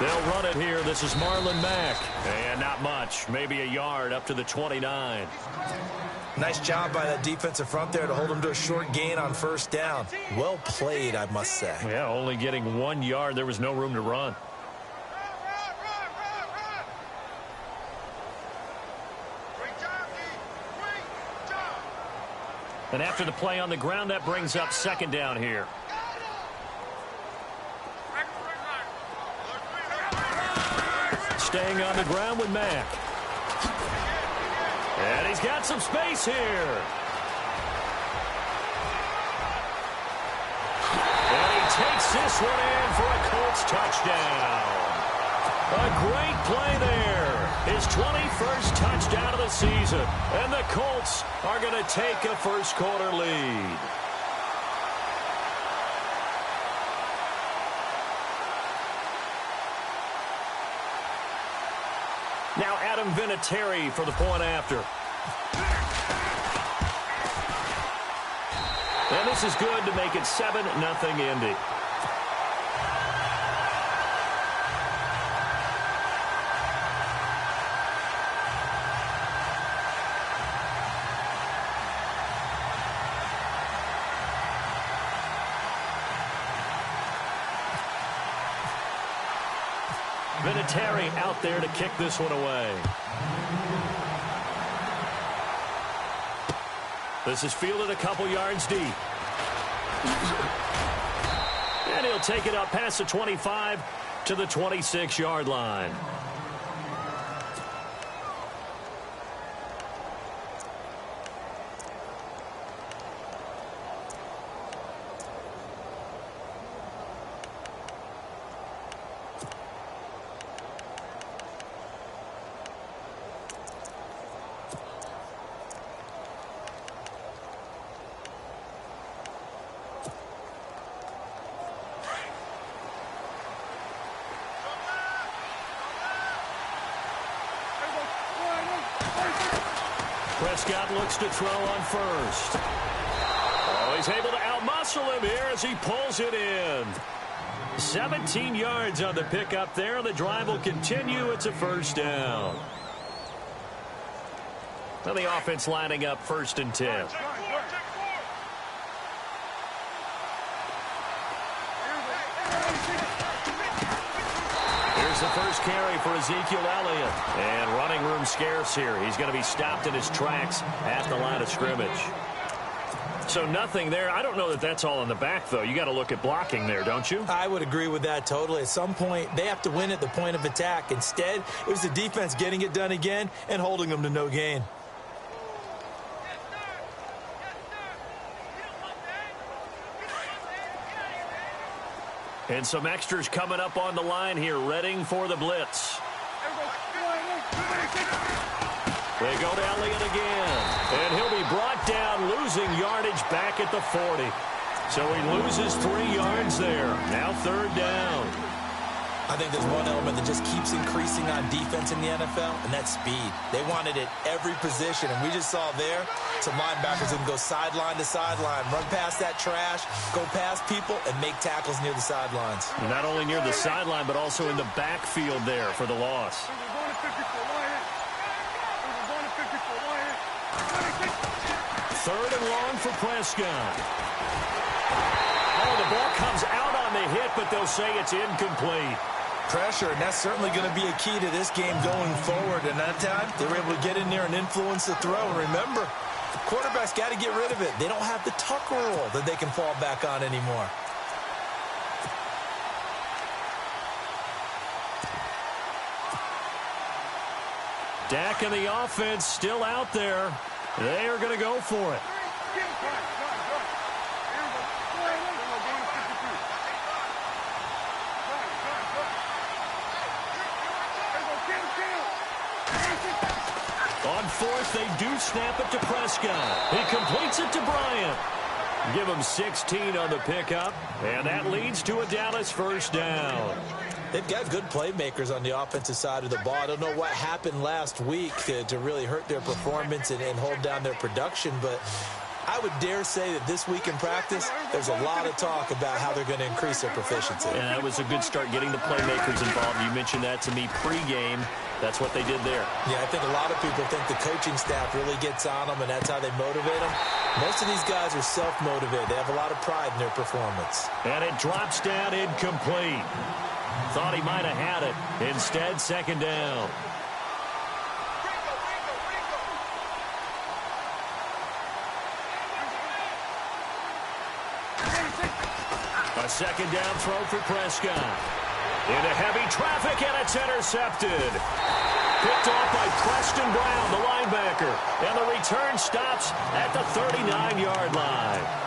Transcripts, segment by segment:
They'll run it here. This is Marlon Mack. And not much. Maybe a yard up to the 29. Nice job by that defensive front there to hold him to a short gain on first down. Well played, I must say. Yeah, only getting 1 yard. There was no room to run. And after the play on the ground, that brings up second down here. Staying on the ground with Mack. And he's got some space here. And he takes this one in for a Colts touchdown. A great play there. His 21st touchdown of the season. And the Colts are going to take a first-quarter lead. Now Adam Vinatieri for the point after. And this is good to make it 7-0 Indy. Vinatieri out there to kick this one away. This is fielded a couple yards deep. And he'll take it up past the 25 to the 26-yard line. Prescott looks to throw on first. Oh, he's able to outmuscle him here as he pulls it in. 17 yards on the pickup there. The drive will continue. It's a first down. Well, the offense lining up 1st and 10. The first carry for Ezekiel Elliott. And running room scarce here. He's going to be stopped in his tracks at the line of scrimmage. So nothing there. I don't know that that's all in the back, though. You got to look at blocking there, don't you? I would agree with that totally. At some point, they have to win at the point of attack. Instead, it was the defense getting it done again and holding them to no gain. And some extras coming up on the line here, readying for the blitz. They go to Elliott again. And he'll be brought down, losing yardage back at the 40. So he loses 3 yards there. Now 3rd down. I think there's one element that just keeps increasing on defense in the NFL, and that's speed. They want it at every position, and we just saw there some linebackers who can go sideline to sideline, run past that trash, go past people, and make tackles near the sidelines. Not only near the sideline, but also in the backfield there for the loss. 3rd and long for Prescott. Oh, the ball comes out on the hit, but they'll say it's incomplete. Pressure, and that's certainly going to be a key to this game going forward. And that time, they were able to get in there and influence the throw. And remember, quarterbacks got to get rid of it. They don't have the tuck rule that they can fall back on anymore. Dak and the offense still out there. They are going to go for it. On 4th, they do snap it to Prescott. He completes it to Bryant. Give him 16 on the pickup, and that leads to a Dallas first down. They've got good playmakers on the offensive side of the ball. I don't know what happened last week to really hurt their performance and hold down their production, but I would dare say that this week in practice, there's a lot of talk about how they're going to increase their proficiency. Yeah, that was a good start getting the playmakers involved. You mentioned that to me pregame. That's what they did there. Yeah, I think a lot of people think the coaching staff really gets on them, and that's how they motivate them. Most of these guys are self-motivated. They have a lot of pride in their performance. And it drops down incomplete. Thought he might have had it. Instead, second down. A second down throw for Prescott. Into heavy traffic, and it's intercepted. Picked off by Preston Brown, the linebacker. And the return stops at the 39-yard line.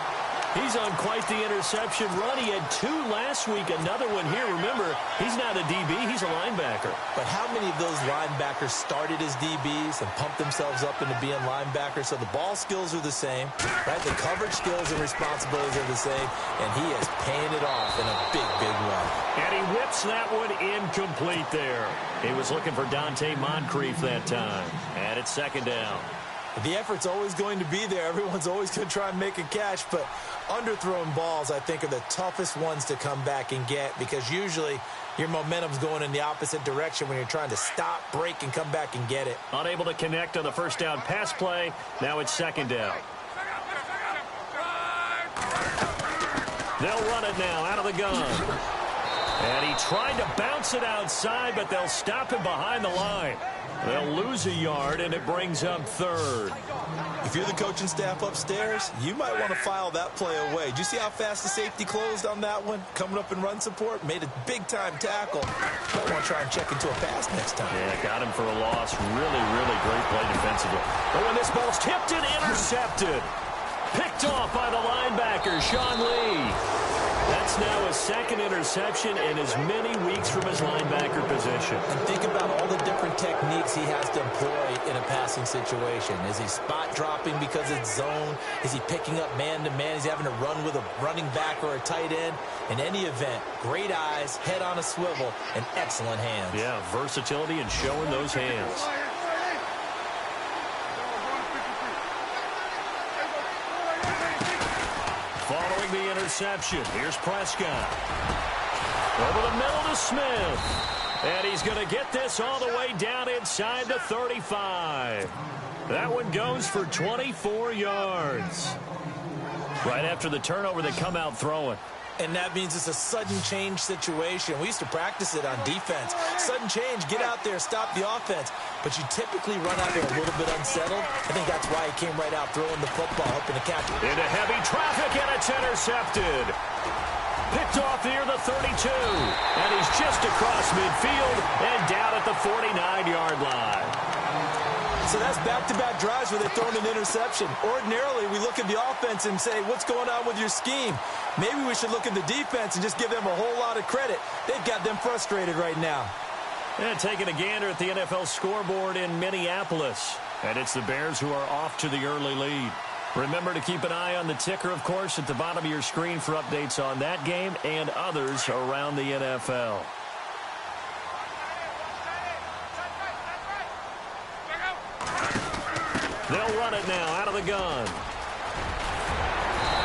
He's on quite the interception run. He had 2 last week, another one here. Remember, he's not a DB, he's a linebacker. But how many of those linebackers started as DBs and pumped themselves up into being linebackers? So the ball skills are the same, right? The coverage skills and responsibilities are the same, and he is paying it off in a big, big way. And he whips that one incomplete there. He was looking for Dante Moncrief that time. And it's second down. The effort's always going to be there. Everyone's always going to try and make a catch, but underthrown balls, I think, are the toughest ones to come back and get because usually your momentum's going in the opposite direction when you're trying to stop, break, and come back and get it. Unable to connect on the first down pass play. Now it's second down. They'll run it now out of the gun. And he tried to bounce it outside, but they'll stop him behind the line. They'll lose a yard, and it brings up third. If you're the coaching staff upstairs, you might want to file that play away. Did you see how fast the safety closed on that one? Coming up in run support, made a big-time tackle. Might want to try and check into a pass next time. Yeah, got him for a loss. Really, really great play defensively. But when this ball's tipped and intercepted. Picked off by the linebacker, Sean Lee. That's now his second interception in as many weeks from his linebacker position. And think about all the different techniques he has to employ in a passing situation. Is he spot dropping because it's zone? Is he picking up man-to-man? Is he having to run with a running back or a tight end? In any event, great eyes, head on a swivel, and excellent hands. Yeah, versatility and showing those hands. Following the interception, here's Prescott. Over the middle to Smith. And he's going to get this all the way down inside the 35. That one goes for 24 yards. Right after the turnover, they come out throwing. And that means it's a sudden change situation. We used to practice it on defense. Sudden change, get out there, stop the offense. But you typically run out there a little bit unsettled. I think that's why he came right out throwing the football, hoping to catch it. Into heavy traffic, and it's intercepted. Picked off near the 32. And he's just across midfield and down at the 49-yard line. So that's back-to-back drives where they're throwing an interception. Ordinarily, we look at the offense and say, what's going on with your scheme? Maybe we should look at the defense and just give them a whole lot of credit. They've got them frustrated right now. And taking a gander at the NFL scoreboard in Minneapolis. And it's the Bears who are off to the early lead. Remember to keep an eye on the ticker, of course, at the bottom of your screen for updates on that game and others around the NFL. They'll run it now out of the gun.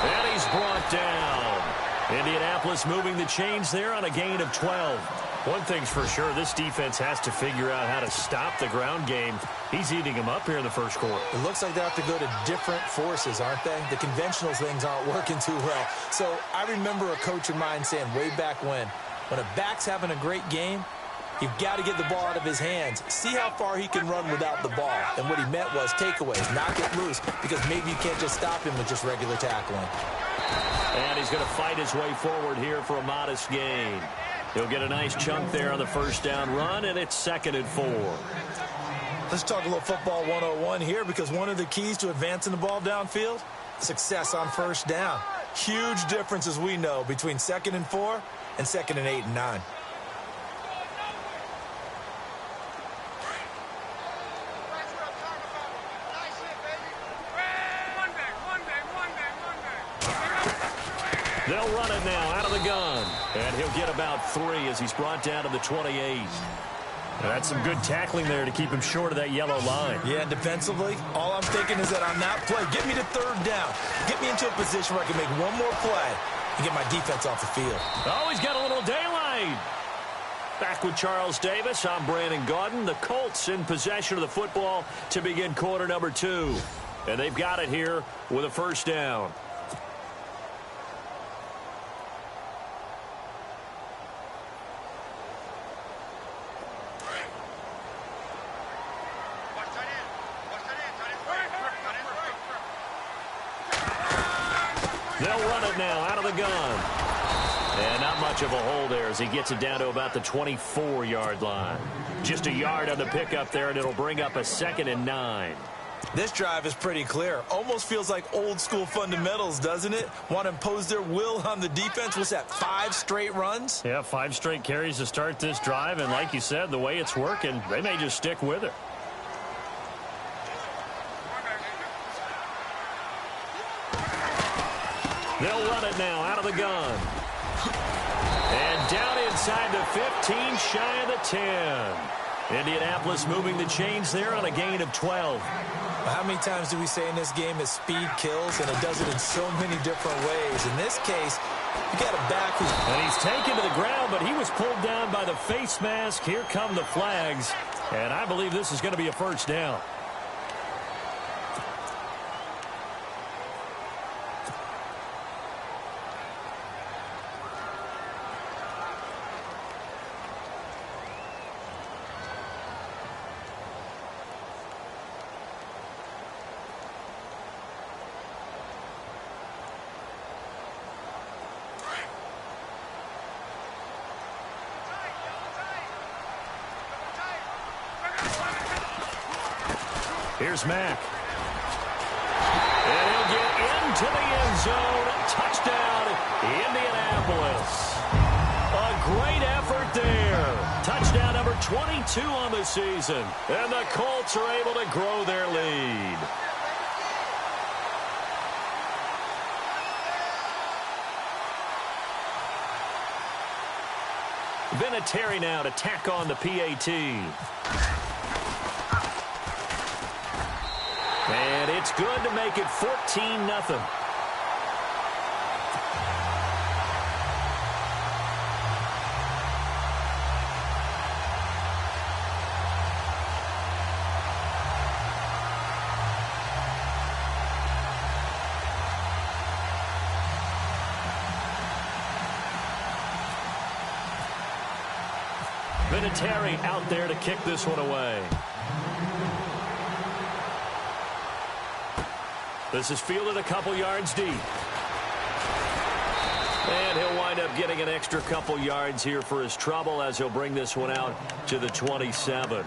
And he's brought down. Indianapolis moving the chains there on a gain of 12. One thing's for sure, this defense has to figure out how to stop the ground game. He's eating them up here in the first quarter. It looks like they have to go to different forces, aren't they? The conventional things aren't working too well. So I remember a coach of mine saying way back when a back's having a great game, you've got to get the ball out of his hands. See how far he can run without the ball. And what he meant was takeaways, knock it loose, because maybe you can't just stop him with just regular tackling. And he's going to fight his way forward here for a modest gain. He'll get a nice chunk there on the first down run, and it's 2nd and 4. Let's talk a little football 101 here, because one of the keys to advancing the ball downfield, success on first down. Huge difference, as we know, between 2nd and 4 and 2nd and 8 and 9. They'll run it now out of the gun. And he'll get about 3 as he's brought down to the 28. That's some good tackling there to keep him short of that yellow line. Yeah, and defensively, all I'm thinking is that on that play, get me to third down. Get me into a position where I can make one more play and get my defense off the field. Oh, he's got a little daylight. Back with Charles Davis, I'm Brandon Gaudin. The Colts in possession of the football to begin quarter number 2. And they've got it here with a first down. They'll run it now out of the gun. And not much of a hole there as he gets it down to about the 24-yard line. Just a yard on the pickup there, and it'll bring up a 2nd and 9. This drive is pretty clear. Almost feels like old-school fundamentals, doesn't it? Want to impose their will on the defense. What's that, 5 straight runs? Yeah, 5 straight carries to start this drive, and like you said, the way it's working, they may just stick with it. They'll run it now out of the gun. And down inside the 15, shy of the 10. Indianapolis moving the chains there on a gain of 12. How many times do we say in this game that speed kills, and it does it in so many different ways? In this case, you got a back and he's taken to the ground, but he was pulled down by the face mask. Here come the flags, and I believe this is going to be a first down. Here's Mack. And he'll get into the end zone. Touchdown, Indianapolis. A great effort there. Touchdown number 22 on the season. And the Colts are able to grow their lead. Vinatieri now to tack on the PAT. And it's good to make it 14-0. Vinatieri out there to kick this one away. This is fielded a couple yards deep. And he'll wind up getting an extra couple yards here for his trouble as he'll bring this one out to the 27.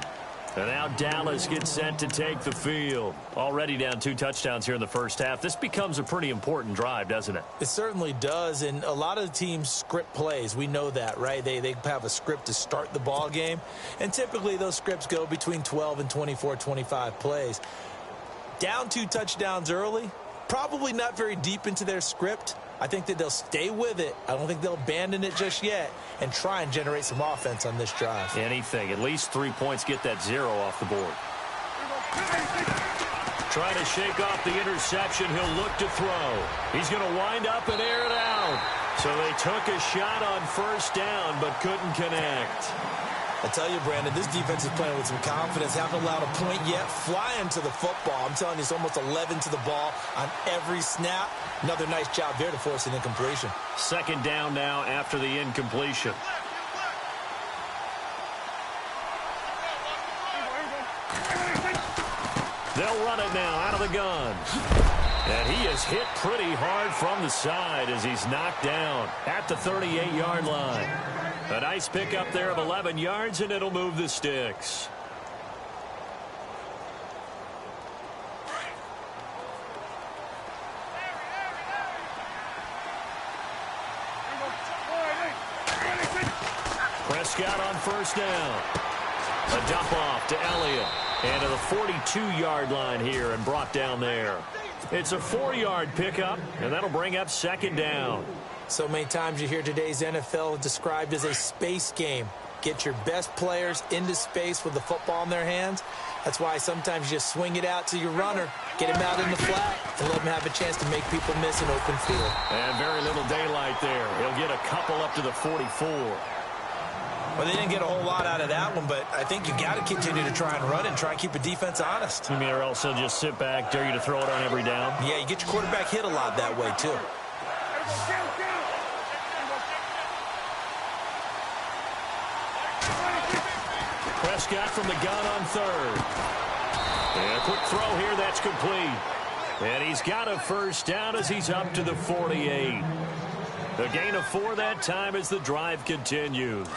And now Dallas gets set to take the field. Already down 2 touchdowns here in the first half. This becomes a pretty important drive, doesn't it? It certainly does, and a lot of the teams script plays. We know that, right? They have a script to start the ball game, and typically those scripts go between 12 and 24, 25 plays. Down 2 touchdowns early, probably not very deep into their script. I think that they'll stay with it. I don't think they'll abandon it just yet and try and generate some offense on this drive. Anything. At least 3 points, get that 0 off the board. Trying to shake off the interception. He'll look to throw. He's going to wind up and air it out. So they took a shot on first down but couldn't connect. I tell you, Brandon, this defense is playing with some confidence. Haven't allowed a point yet. Flying to the football. I'm telling you, it's almost 11 to the ball on every snap. Another nice job there to force an incompletion. Second down now after the incompletion. They'll run it now out of the gun. And he is hit pretty hard from the side as he's knocked down at the 38-yard line. A nice pickup there of 11 yards, and it'll move the sticks. Prescott on first down. A dump off to Elliott. And to the 42-yard line here and brought down there. It's a 4-yard pickup, and that'll bring up second down. So many times you hear today's NFL described as a space game. get your best players into space with the football in their hands. That's why sometimes you just swing it out to your runner, get him out in the flat, and let him have a chance to make people miss an open field. And very little daylight there. He'll get a couple up to the 44. Well, they didn't get a whole lot out of that one, but I think you got to continue to try and run and try and keep a defense honest. You mean, or else they'll just sit back, dare you to throw it on every down? Yeah, you get your quarterback hit a lot that way, too. Prescott from the gun on third. And a quick throw here, that's complete. And he's got a first down as he's up to the 48. The gain of 4 that time as the drive continues.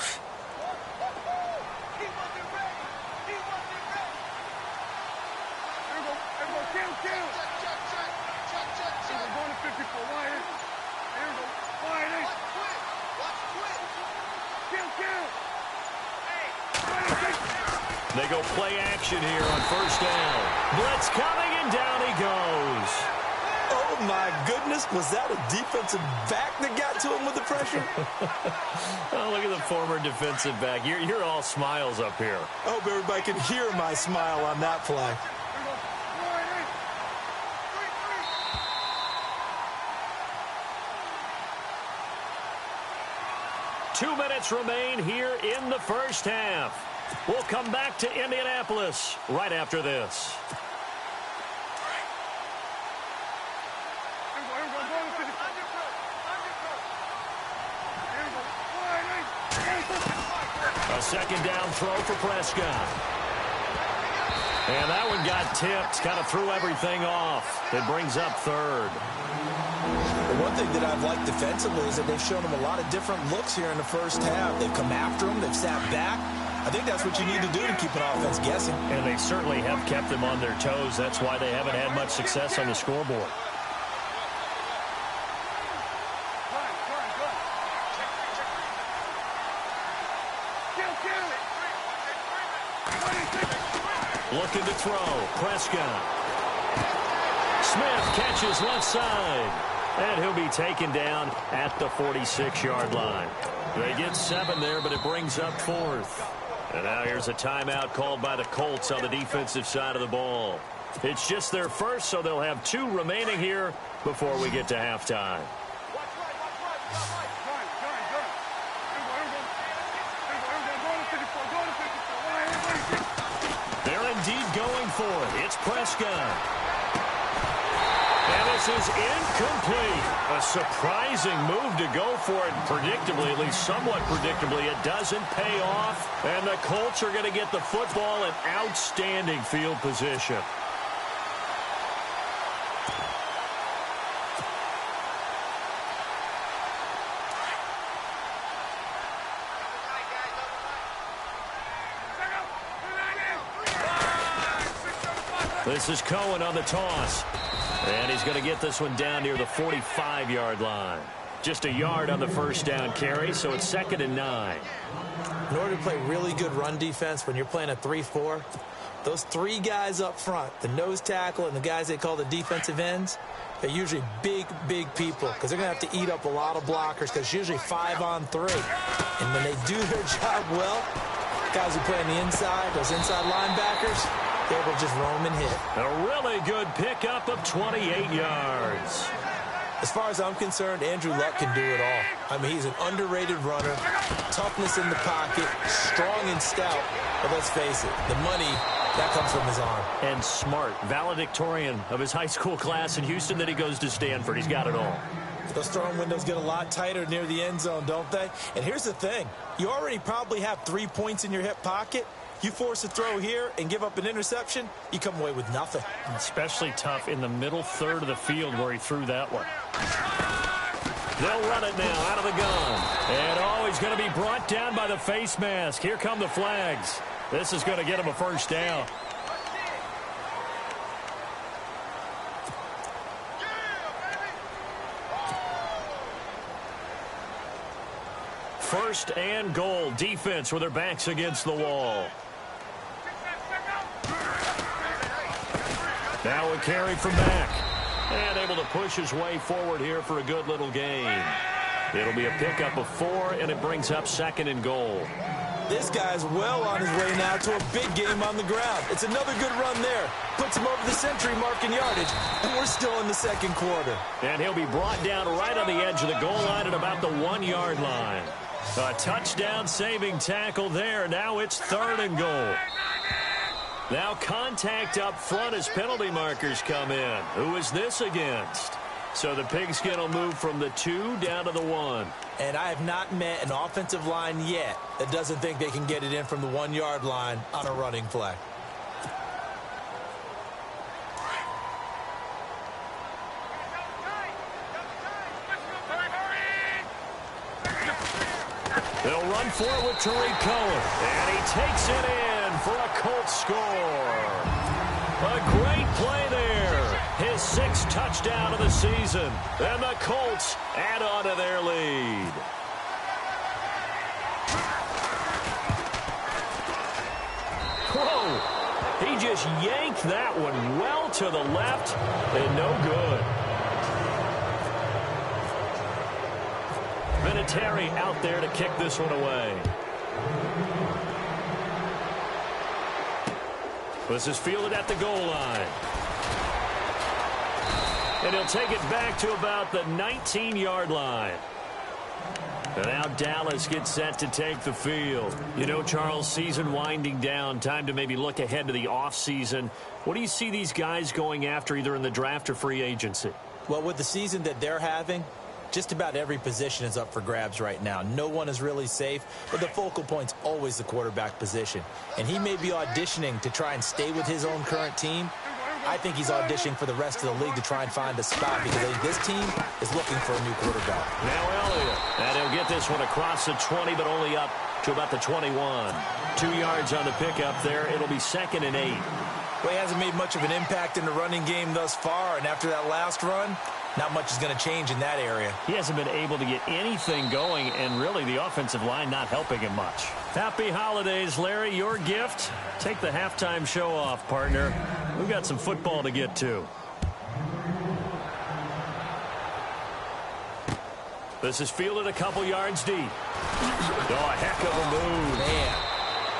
They go play action here on first down. Blitz coming, and down he goes. Oh, my goodness. Was that a defensive back that got to him with the pressure? Oh, look at the former defensive back. You're all smiles up here. I hope everybody can hear my smile on that play. Two minutes remain here in the first half. We'll come back to Indianapolis right after this. A second down throw for Prescott. And that one got tipped, kind of threw everything off. It brings up third. The one thing that I've liked defensively is that they've shown him a lot of different looks here in the first half. They've come after him. They've sat back. I think that's what you need to do to keep an offense guessing. And they certainly have kept them on their toes. That's why they haven't had much success on the scoreboard. Looking to throw. Prescott. Smith catches left side. And he'll be taken down at the 46-yard line. They get 7 there, but it brings up 4th. And now here's a timeout called by the Colts on the defensive side of the ball. It's just their first, so they'll have 2 remaining here before we get to halftime. They're indeed going for it. It's Prescott. And this is incomplete. A surprising move to go for it. Predictably, at least somewhat predictably, it doesn't pay off. And the Colts are going to get the football in outstanding field position. This is Cohen on the toss. And he's going to get this one down near the 45-yard line. Just a yard on the first down carry, so it's 2nd and 9. In order to play really good run defense when you're playing a 3-4, those 3 guys up front, the nose tackle and the guys they call the defensive ends, they're usually big, big people because they're going to have to eat up a lot of blockers because it's usually 5 on 3. And when they do their job well, guys who play on the inside, those inside linebackers, they will just roam and hit. A really good pickup of 28 yards. As far as I'm concerned, Andrew Luck can do it all. I mean, he's an underrated runner, toughness in the pocket, strong and stout. But let's face it, the money, that comes from his arm. And smart, valedictorian of his high school class in Houston, then he goes to Stanford. He's got it all. Those throwing windows get a lot tighter near the end zone, don't they? And here's the thing. You already probably have 3 points in your hip pocket. You force a throw here and give up an interception, you come away with nothing. Especially tough in the middle third of the field where he threw that one. They'll run it now out of the gun. And oh, he's going to be brought down by the face mask. Here come the flags. This is going to get him a first down. First and goal. Defense with their backs against the wall. Now a carry from back. And able to push his way forward here for a good little gain. It'll be a pickup of 4, and it brings up 2nd and goal. This guy's well on his way now to a big game on the ground. It's another good run there. Puts him over the century mark in yardage, and we're still in the second quarter. And he'll be brought down right on the edge of the goal line at about the 1-yard line. A touchdown-saving tackle there. Now it's 3rd and goal. Now contact up front as penalty markers come in. Who is this against? So the Pigskin will move from the 2 down to the 1. And I have not met an offensive line yet that doesn't think they can get it in from the 1-yard line on a running play. They'll run for it with Tariq Cohen. And he takes it in for a Colts score. A great play there. His 6th touchdown of the season. And the Colts add on to their lead. Whoa. He just yanked that one well to the left and no good. Vinatieri out there to kick this one away. This is fielded at the goal line. And he'll take it back to about the 19-yard line. And now Dallas gets set to take the field. You know, Charles, season winding down, time to maybe look ahead to the offseason. What do you see these guys going after either in the draft or free agency? Well, with the season that they're having, just about every position is up for grabs right now. No one is really safe, but the focal point's always the quarterback position. And he may be auditioning to try and stay with his own current team. I think he's auditioning for the rest of the league to try and find a spot because I think this team is looking for a new quarterback. Now Elliott. And he'll get this one across the 20, but only up to about the 21. 2 yards on the pickup there. It'll be 2nd and 8. Well, he hasn't made much of an impact in the running game thus far, and after that last run, not much is going to change in that area. He hasn't been able to get anything going, and really the offensive line not helping him much. Happy holidays, Larry. Your gift? Take the halftime show off, partner. We've got some football to get to. This is fielded a couple yards deep. Oh, a heck of a move. Man.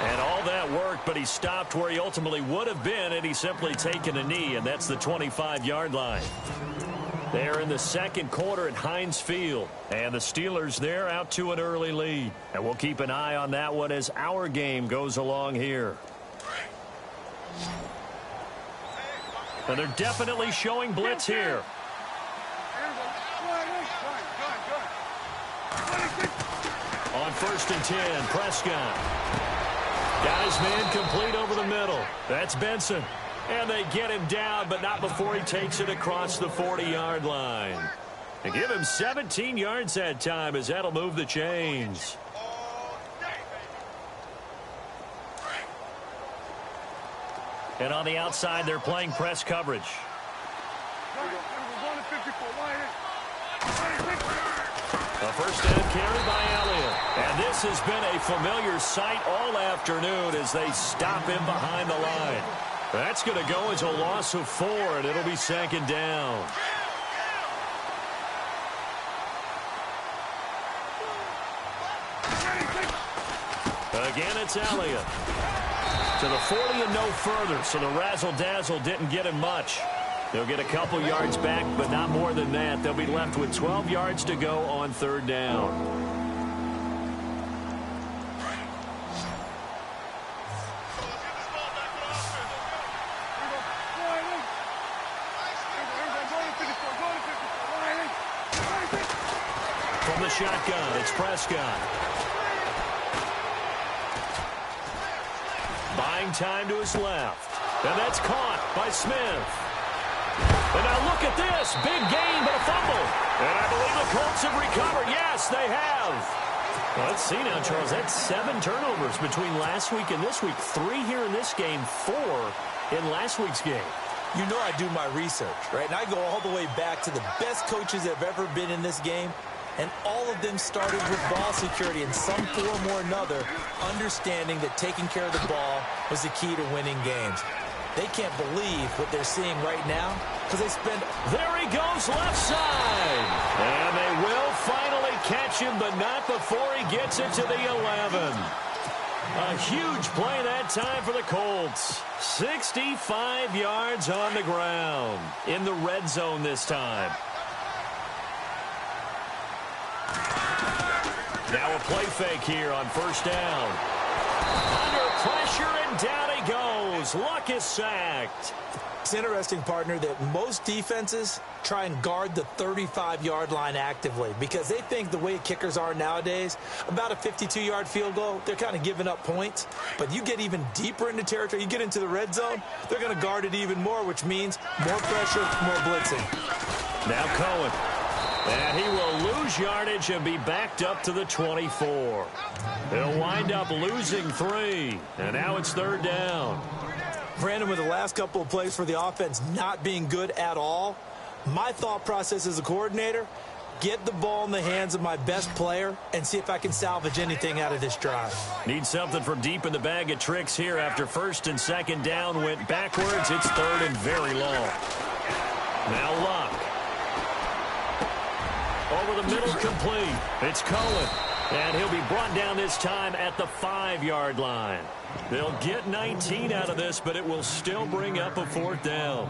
And all that work, but he stopped where he ultimately would have been had he simply taken a knee, and that's the 25-yard line. They're in the second quarter at Heinz Field. And the Steelers, they're out to an early lead. And we'll keep an eye on that one as our game goes along here. And they're definitely showing blitz here. On 1st and 10, Prescott. Got his man complete over the middle. That's Benson. And they get him down, but not before he takes it across the 40-yard line. They give him 17 yards that time as that'll move the chains. And on the outside, they're playing press coverage. A first down carry by Elliott. And this has been a familiar sight all afternoon as they stop him behind the line. That's going to go as a loss of 4, and it'll be 2nd down. Again, it's Elliott. To the 40 and no further, so the razzle-dazzle didn't get him much. They'll get a couple yards back, but not more than that. They'll be left with 12 yards to go on 3rd down. From the shotgun, it's Prescott. Buying time to his left. And that's caught by Smith. And now look at this. Big gain, but a fumble. And I believe the Colts have recovered. Yes, they have. Well, let's see now, Charles. That's 7 turnovers between last week and this week. 3 here in this game, 4 in last week's game. You know I do my research, right? And I go all the way back to the best coaches that have ever been in this game. And all of them started with ball security in some form or another, understanding that taking care of the ball was the key to winning games. They can't believe what they're seeing right now because they spend... There he goes, left side. And they will finally catch him, but not before he gets it to the 11. A huge play that time for the Colts. 65 yards on the ground. In the red zone this time. Now a play fake here on first down. Under pressure, and down he goes. Luck is sacked. It's interesting, partner, that most defenses try and guard the 35-yard line actively because they think the way kickers are nowadays, about a 52-yard field goal, they're kind of giving up points. But you get even deeper into territory, you get into the red zone, they're going to guard it even more, which means more pressure, more blitzing. Now Cohen. And he will lose yardage and be backed up to the 24. He'll wind up losing 3. And now it's third down. Brandon, with the last couple of plays for the offense not being good at all, my thought process as a coordinator, get the ball in the hands of my best player and see if I can salvage anything out of this drive. Need something from deep in the bag of tricks here after first and second down went backwards. It's third and very long. Now Luck. Over the middle, complete. It's Cohen. And he'll be brought down this time at the 5-yard line. They'll get 19 out of this, but it will still bring up a fourth down.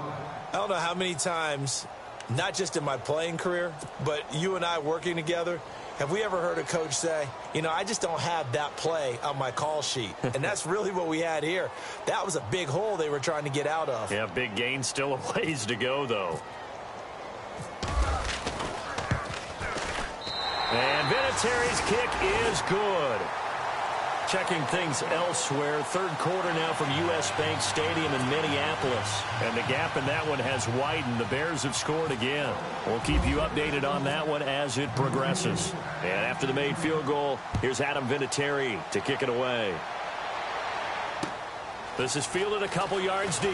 I don't know how many times, not just in my playing career, but you and I working together, have we ever heard a coach say, you know, I just don't have that play on my call sheet. And that's really what we had here. That was a big hole they were trying to get out of. Yeah, big gain, still a ways to go, though. And Vinatieri's kick is good. Checking things elsewhere. Third quarter now from U.S. Bank Stadium in Minneapolis. And the gap in that one has widened. The Bears have scored again. We'll keep you updated on that one as it progresses. And after the made field goal, here's Adam Vinatieri to kick it away. This is fielded a couple yards deep.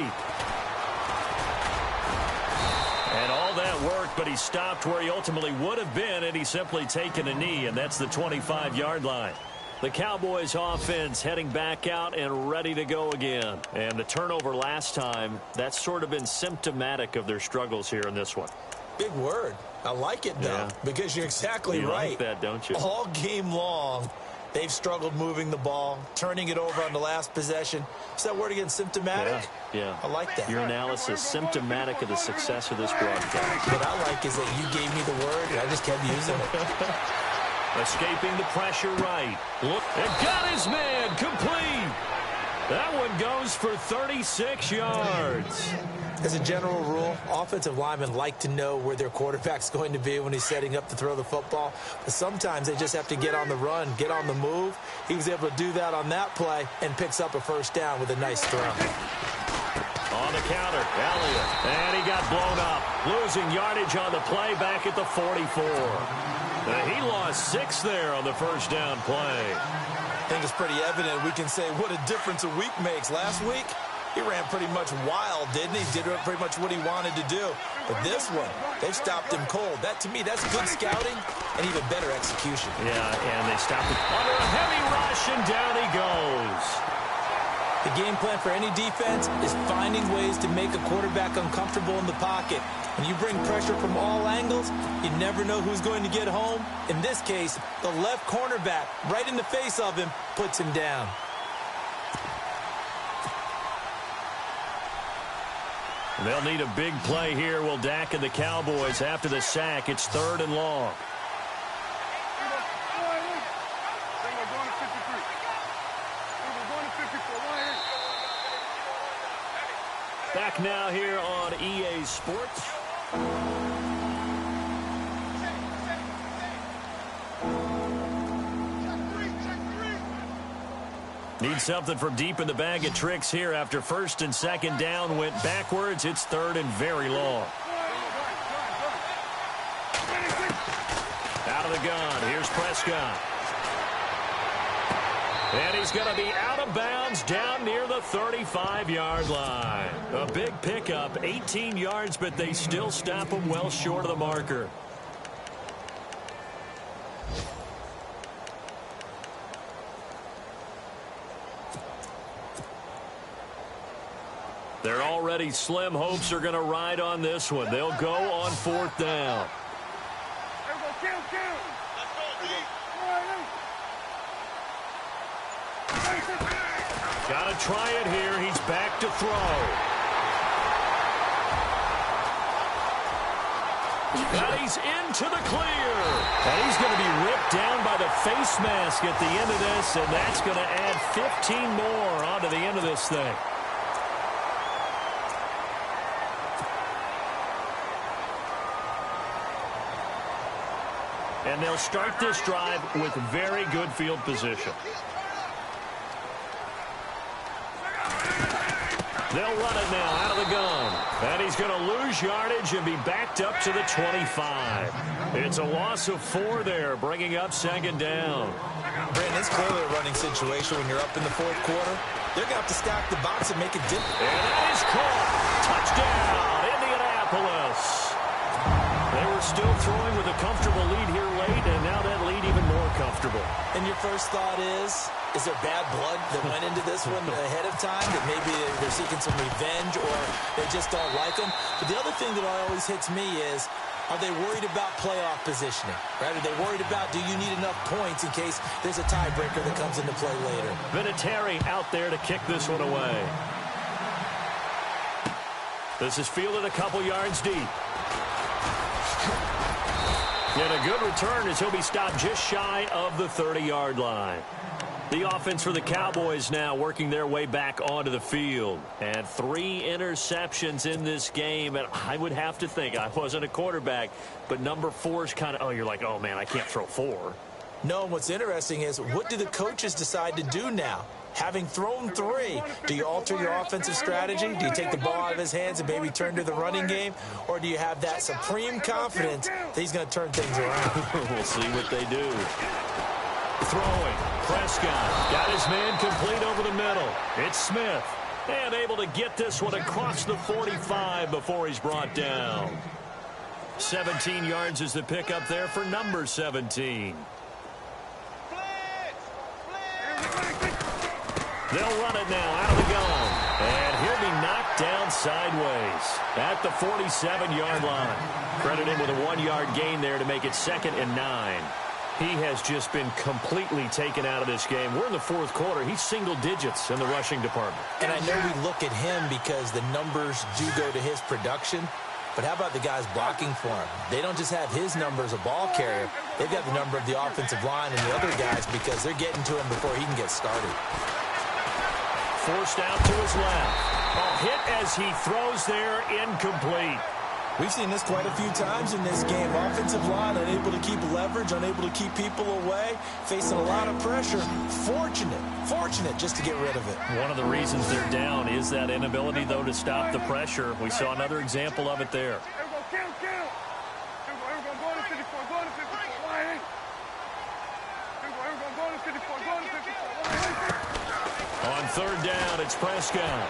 And all that worked, but he stopped where he ultimately would have been, and he's simply taken a knee, and that's the 25-yard line. The Cowboys offense heading back out and ready to go again. And the turnover last time, that's sort of been symptomatic of their struggles here in this one. Big word. I like it, though, because you're exactly right. You like that, don't you? All game long, they've struggled moving the ball, turning it over on the last possession. Is that word again, symptomatic? Yeah. I like that. Your analysis, symptomatic of the success of this broadcast. What I like is that you gave me the word, and I just kept using it. Escaping the pressure right. Look, and got his man complete. That one goes for 36 yards. As a general rule, offensive linemen like to know where their quarterback's going to be when he's setting up to throw the football. But sometimes they just have to get on the run, get on the move. He was able to do that on that play and picks up a first down with a nice throw. On the counter, Elliott. And he got blown up. Losing yardage on the play back at the 44. He lost 6 there on the first down play. I think it's pretty evident we can say what a difference a week makes. Last week, he ran pretty much wild, didn't he? Did pretty much what he wanted to do. But this one, they've stopped him cold. That, to me, that's good scouting and even better execution. Yeah, and they stopped him under a heavy rush, and down he goes. The game plan for any defense is finding ways to make a quarterback uncomfortable in the pocket. When you bring pressure from all angles, you never know who's going to get home. In this case, the left cornerback, right in the face of him, puts him down. They'll need a big play here, will Dak and the Cowboys. After the sack, it's third and long. Back now here on EA Sports. Need something from deep in the bag of tricks here after first and second down went backwards. It's third and very long. Out of the gun. Here's Prescott. And he's going to be out of bounds down near the 35-yard line. A big pickup, 18 yards, but they still stop him well short of the marker. They're already slim hopes are going to ride on this one. They'll go on fourth down. Got to try it here. He's back to throw. And he's into the clear. And he's going to be ripped down by the face mask at the end of this, and that's going to add 15 more onto the end of this thing. And they'll start this drive with very good field position. They'll run it now out of the gun. And he's going to lose yardage and be backed up to the 25. It's a loss of 4 there, bringing up second down. Brandon, it's clearly a running situation when you're up in the fourth quarter. They're going to have to stack the box and make it different. And that is caught. Touchdown, Indianapolis. They were still throwing with a comfortable lead here late, and now that lead even more comfortable. And your first thought is there bad blood that went into this one ahead of time, that maybe they're seeking some revenge or they just don't like them? But the other thing that always hits me is, are they worried about playoff positioning? Right? Are they worried about, do you need enough points in case there's a tiebreaker that comes into play later? Vinatieri out there to kick this one away. This is fielded a couple yards deep. And a good return as he'll be stopped just shy of the 30-yard line. The offense for the Cowboys now working their way back onto the field. And 3 interceptions in this game. And I would have to think, I wasn't a quarterback, but number 4 is kind of, oh, you're like, oh, man, I can't throw 4. No, what's interesting is, what do the coaches decide to do now? Having thrown 3, do you alter your offensive strategy? Do you take the ball out of his hands and maybe turn to the running game? Or do you have that supreme confidence that he's going to turn things around? We'll see what they do. Throwing. Prescott got his man complete over the middle. It's Smith. And able to get this one across the 45 before he's brought down. 17 yards is the pickup there for number 17. They'll run it now out of the gun. And he'll be knocked down sideways at the 47-yard line. Credit him with a 1-yard gain there to make it 2nd and 9. He has just been completely taken out of this game. We're in the fourth quarter. He's single digits in the rushing department. And I know we look at him because the numbers do go to his production. But how about the guys blocking for him? They don't just have his number as a ball carrier. They've got the number of the offensive line and the other guys because they're getting to him before he can get started. Forced out to his left. A hit as he throws there, incomplete. We've seen this quite a few times in this game. Offensive line unable to keep leverage, unable to keep people away, facing a lot of pressure. Fortunate just to get rid of it. One of the reasons they're down is that inability, though, to stop the pressure. We saw another example of it there. On 3rd down, it's Prescott.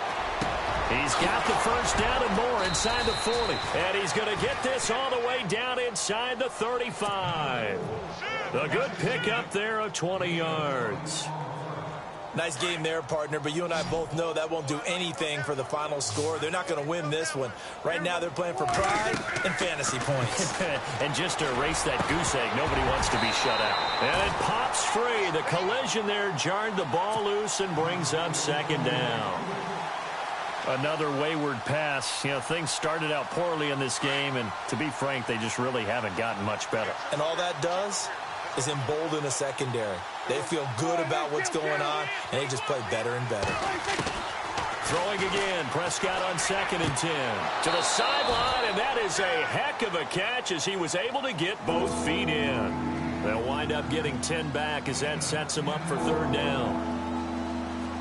He's got the first down and more inside the 40. And he's going to get this all the way down inside the 35. A good pickup there of 20 yards. Nice game there, partner, but you and I both know that won't do anything for the final score. They're not going to win this one. Right now they're playing for pride and fantasy points. And just to erase that goose egg, nobody wants to be shut out. And it pops free. The collision there jarred the ball loose and brings up 2nd down. Another wayward pass. You know, things started out poorly in this game, and to be frank, they just really haven't gotten much better. And all that does is embolden a secondary. They feel good about what's going on, and they just play better and better. Throwing again, Prescott on 2nd and 10. To the sideline, and that is a heck of a catch as he was able to get both feet in. They'll wind up getting 10 back as that sets him up for 3rd down.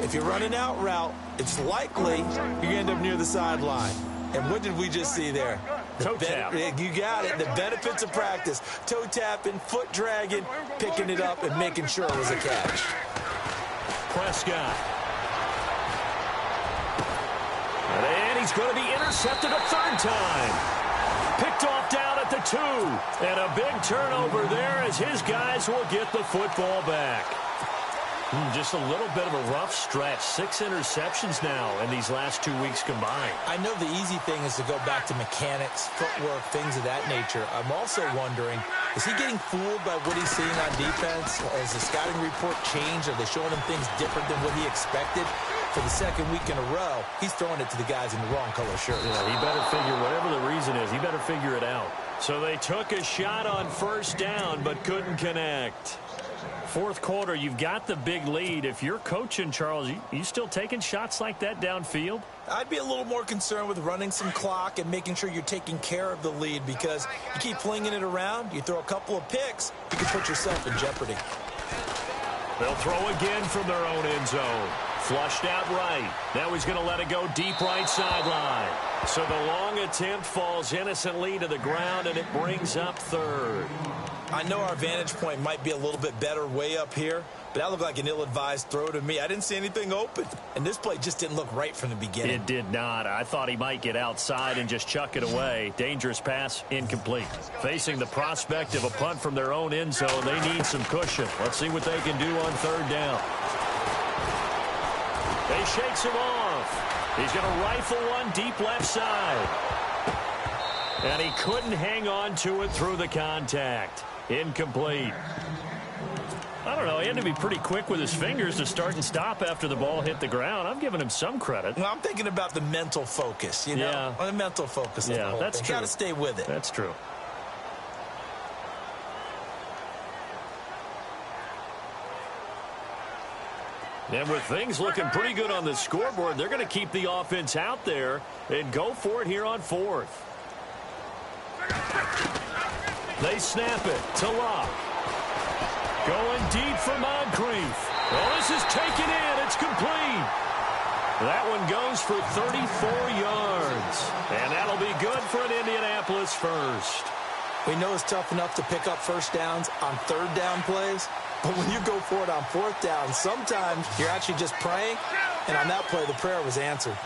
If you're running out route, it's likely you're going to end up near the sideline. And what did we just see there? Toe tap. You got it. The benefits of practice. Toe tapping, foot dragging, picking it up, and making sure it was a catch. Prescott. And he's going to be intercepted a 3rd time. Picked off down at the 2. And a big turnover there as his guys will get the football back. Just a little bit of a rough stretch. 6 interceptions now in these last 2 weeks combined. I know the easy thing is to go back to mechanics, footwork, things of that nature. I'm also wondering, is he getting fooled by what he's seeing on defense? Has the scouting report changed? Are they showing him things different than what he expected? For the second week in a row, he's throwing it to the guys in the wrong color shirts. Yeah, he better figure, whatever the reason is, he better figure it out. So they took a shot on first down, but couldn't connect. Fourth quarter, you've got the big lead. If you're coaching, Charles, you still taking shots like that downfield? I'd be a little more concerned with running some clock and making sure you're taking care of the lead, because you keep flinging it around, you throw a couple of picks, you can put yourself in jeopardy. They'll throw again from their own end zone. Flushed out right. Now he's going to let it go deep right sideline. So the long attempt falls innocently to the ground, and it brings up third. I know our vantage point might be a little bit better way up here, but that looked like an ill-advised throw to me. I didn't see anything open, and this play just didn't look right from the beginning. It did not. I thought he might get outside and just chuck it away. Dangerous pass, incomplete. Facing the prospect of a punt from their own end zone, they need some cushion. Let's see what they can do on third down. He shakes him off. He's going to rifle one deep left side. And he couldn't hang on to it through the contact. Incomplete. I don't know. He had to be pretty quick with his fingers to start and stop after the ball hit the ground. I'm giving him some credit. Well, I'm thinking about the mental focus, you know? Yeah. The mental focus of the whole that's thing. true. Got to stay with it. That's true. And with things looking pretty good on the scoreboard, they're going to keep the offense out there and go for it here on fourth. They snap it to Locke. Going deep for Moncrief. Oh, this is taken in. It's complete. That one goes for 34 yards. And that'll be good for an Indianapolis first. We know it's tough enough to pick up first downs on third down plays, but when you go for it on fourth down, sometimes you're actually just praying, and on that play, the prayer was answered.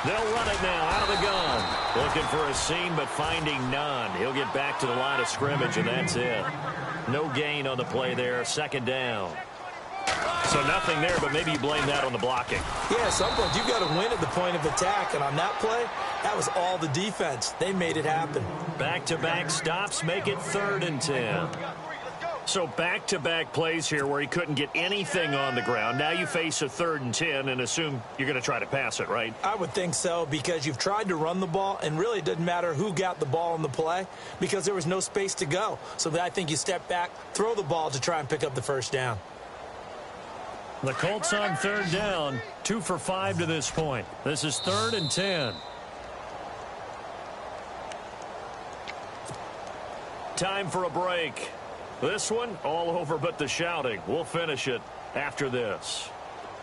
They'll run it now out of the gun. Looking for a seam, but finding none. He'll get back to the line of scrimmage, and that's it. No gain on the play there. Second down. So nothing there, but maybe you blame that on the blocking. Yeah, at some point, you've got to win at the point of attack, and on that play, that was all the defense. They made it happen. Back-to-back stops make it 3rd and 10. So back-to-back plays here where he couldn't get anything on the ground. Now you face a 3rd and 10 and assume you're going to try to pass it, right? I would think so, because you've tried to run the ball, and really it didn't matter who got the ball in the play because there was no space to go. So I think you step back, throw the ball to try and pick up the first down. The Colts on 3rd down, 2 for 5 to this point. This is 3rd and 10. Time for a break. This one, all over but the shouting. We'll finish it after this.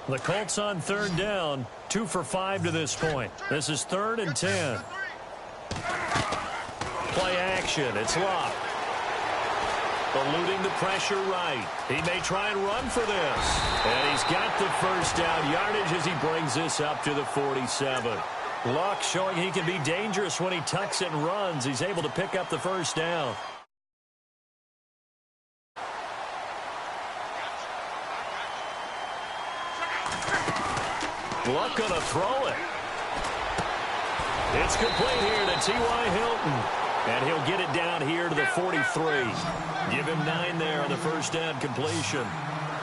The Colts on 3rd down, 2 for 5 to this point. This is 3rd and 10. Play action. It's Locke. Eluding the pressure right. He may try and run for this. And he's got the first down yardage as he brings this up to the 47. Locke showing he can be dangerous when he tucks it and runs. He's able to pick up the first down. Luck going to throw it. It's complete here to T.Y. Hilton. And he'll get it down here to the 43. Give him 9 there on the first down completion.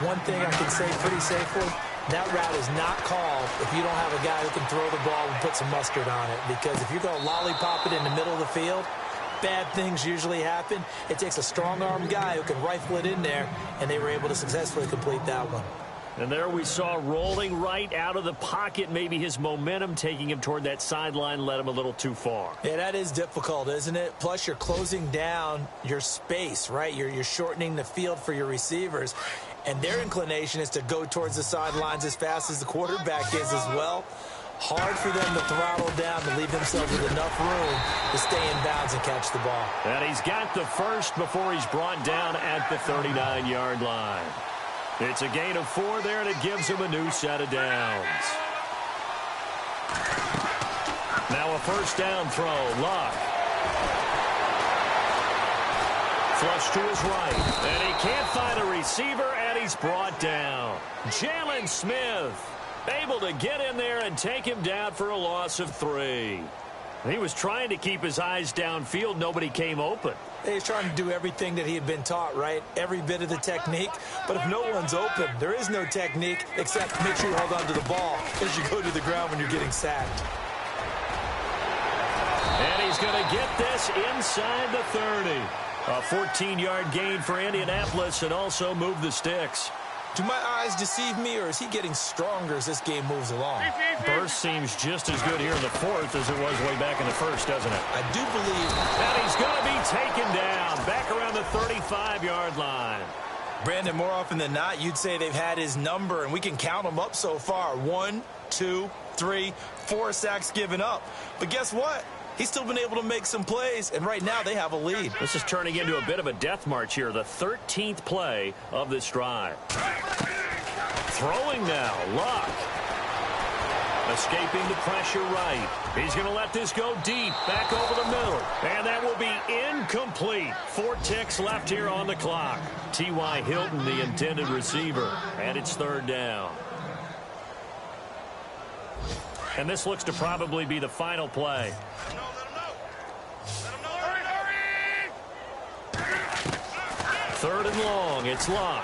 One thing I can say pretty safely, that route is not called if you don't have a guy who can throw the ball and put some mustard on it. Because if you're going to lollipop it in the middle of the field, bad things usually happen. It takes a strong-arm guy who can rifle it in there, and they were able to successfully complete that one. And there we saw rolling right out of the pocket. Maybe his momentum taking him toward that sideline led him a little too far. Yeah, that is difficult, isn't it? Plus, you're closing down your space, right? You're shortening the field for your receivers. And their inclination is to go towards the sidelines as fast as the quarterback is as well. Hard for them to throttle down to leave themselves with enough room to stay in bounds and catch the ball. And he's got the first before he's brought down at the 39-yard line. It's a gain of 4 there, and it gives him a new set of downs. Now a first down throw. Locke. Flush to his right. And he can't find a receiver, and he's brought down. Jalen Smith able to get in there and take him down for a loss of 3. He was trying to keep his eyes downfield. Nobody came open. He's trying to do everything that he had been taught, right? Every bit of the technique. But if no one's open, there is no technique except make sure you hold on to the ball as you go to the ground when you're getting sacked. And he's going to get this inside the 30. A 14-yard gain for Indianapolis and also move the sticks. Do my eyes deceive me, or is he getting stronger as this game moves along? Burst seems just as good here in the 4th as it was way back in the 1st, doesn't it? I do believe. And he's going to be taken down back around the 35-yard line. Brandon, more often than not, you'd say they've had his number, and we can count them up so far. 1, 2, 3, 4 sacks given up. But guess what? He's still been able to make some plays, and right now they have a lead. This is turning into a bit of a death march here, the 13th play of this drive. Throwing now, Luck. Escaping the pressure right. He's going to let this go deep, back over the middle. And that will be incomplete. 4 ticks left here on the clock. T.Y. Hilton, the intended receiver, and it's 3rd down. And this looks to probably be the final play. 3rd and long, it's Luck.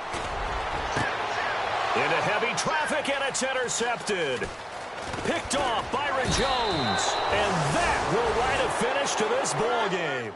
Into heavy traffic, and it's intercepted. Picked off Byron Jones. And that will write a finish to this ball game.